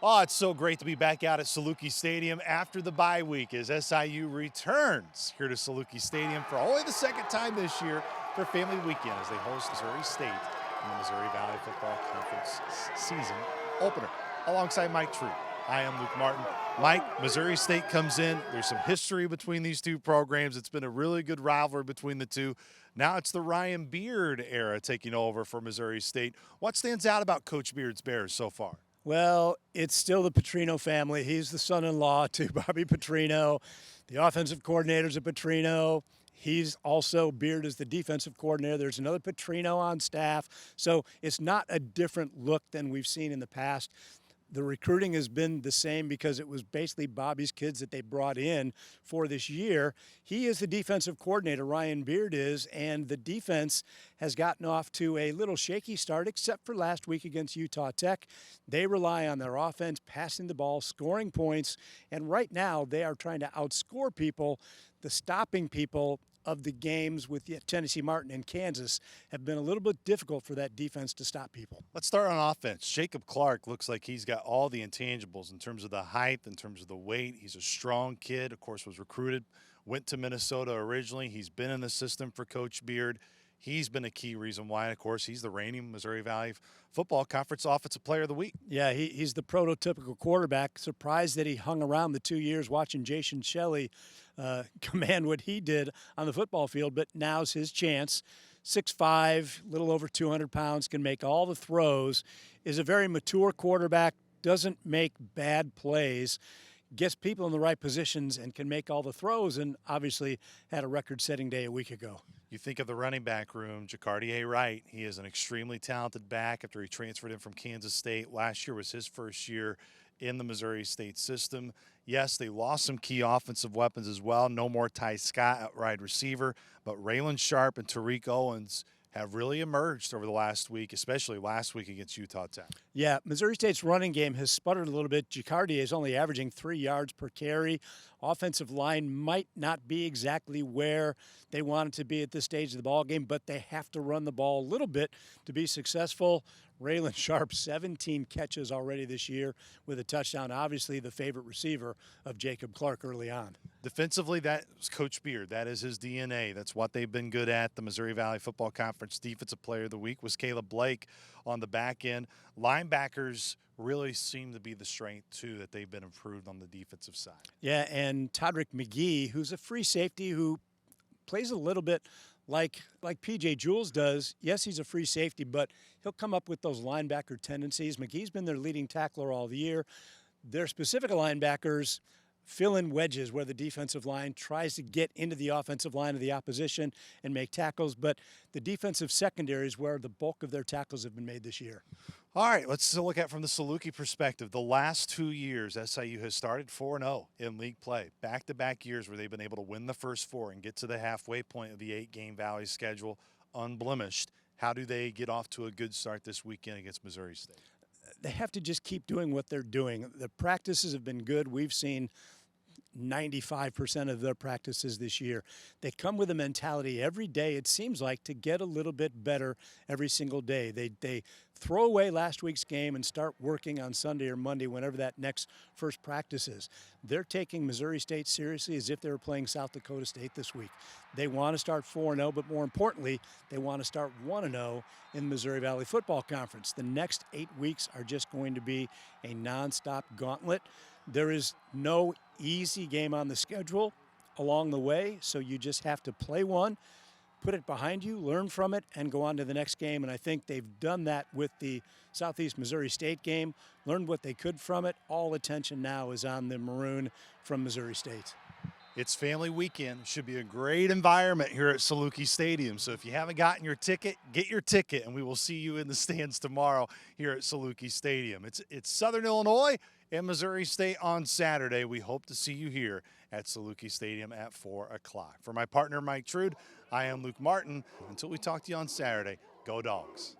Oh, it's so great to be back out at Saluki Stadium after the bye week as SIU returns here to Saluki Stadium for only the second time this year for Family Weekend as they host Missouri State in the Missouri Valley Football Conference season opener. Alongside Mike Trude, I am Luke Martin. Mike, Missouri State comes in. There's some history between these two programs. It's been a really good rivalry between the two. Now it's the Ryan Beard era taking over for Missouri State. What stands out about Coach Beard's Bears so far? Well, it's still the Petrino family. He's the son-in-law to Bobby Petrino. The offensive coordinator's a Petrino. He's also Beard is the defensive coordinator. There's another Petrino on staff. So it's not a different look than we've seen in the past. The recruiting has been the same because it was basically Bobby's kids that they brought in for this year. He is the defensive coordinator, Ryan Beard is, and the defense has gotten off to a little shaky start, except for last week against Utah Tech. They rely on their offense, passing the ball, scoring points, and right now they are trying to outscore people. The stopping people of the games with Tennessee Martin and Kansas have been a little bit difficult for that defense to stop people. Let's start on offense. Jacob Clark looks like he's got all the intangibles in terms of the height, in terms of the weight. He's a strong kid, of course, was recruited, went to Minnesota originally. He's been in the system for Coach Beard. He's been a key reason why, of course, he's the reigning Missouri Valley Football Conference Offensive Player of the Week. Yeah, he's the prototypical quarterback. Surprised that he hung around the 2 years watching Jason Shelley command what he did on the football field, but now's his chance. 6'5", little over 200 pounds, can make all the throws, is a very mature quarterback, doesn't make bad plays, gets people in the right positions and can make all the throws, and obviously had a record-setting day a week ago. You think of the running back room, Jacardier Wright. He is an extremely talented back after he transferred in from Kansas State. Last year was his first year in the Missouri State system. Yes, they lost some key offensive weapons as well. No more Ty Scott at wide receiver, but Raylan Sharp and Tariq Owens have really emerged over the last week, especially last week against Utah Tech. Yeah, Missouri State's running game has sputtered a little bit. Jacardier is only averaging 3 yards per carry. Offensive line might not be exactly where they want it to be at this stage of the ball game, but they have to run the ball a little bit to be successful. Raylan Sharp, 17 catches already this year with a touchdown. Obviously the favorite receiver of Jacob Clark early on. Defensively, that's Coach Beard. That is his DNA. That's what they've been good at. The Missouri Valley Football Conference Defensive Player of the Week was Caleb Blake on the back end. Linebackers really seem to be the strength, too, that they've been improved on the defensive side. Yeah, and Todrick McGee, who's a free safety who plays a little bit like P.J. Jules does. Yes, he's a free safety, but he'll come up with those linebacker tendencies. McGee's been their leading tackler all the year. Their specific linebackers fill in wedges where the defensive line tries to get into the offensive line of the opposition and make tackles, but the defensive secondary is where the bulk of their tackles have been made this year. All right, let's look at from the Saluki perspective. The last 2 years, SIU has started 4-0 in league play. Back-to-back years where they've been able to win the first four and get to the halfway point of the 8-game Valley schedule unblemished. How do they get off to a good start this weekend against Missouri State? They have to just keep doing what they're doing. The practices have been good. We've seen 95% of their practices this year. They come with a mentality every day, it seems like, to get a little bit better every single day. They throw away last week's game and start working on Sunday or Monday, whenever that next first practice is. They're taking Missouri State seriously as if they were playing South Dakota State this week. They want to start 4-0, but more importantly, they want to start 1-0 in the Missouri Valley Football Conference. The next 8 weeks are just going to be a nonstop gauntlet. There is no easy game on the schedule along the way, so you just have to play one, put it behind you, learn from it, and go on to the next game. And I think they've done that with the Southeast Missouri State game, learned what they could from it. All attention now is on the Maroon from Missouri State. It's family weekend. Should be a great environment here at Saluki Stadium. So if you haven't gotten your ticket, get your ticket, and we will see you in the stands tomorrow here at Saluki Stadium. It's Southern Illinois and Missouri State on Saturday. We hope to see you here at Saluki Stadium at 4 o'clock. For my partner, Mike Trude, I am Luke Martin. Until we talk to you on Saturday, go Dogs.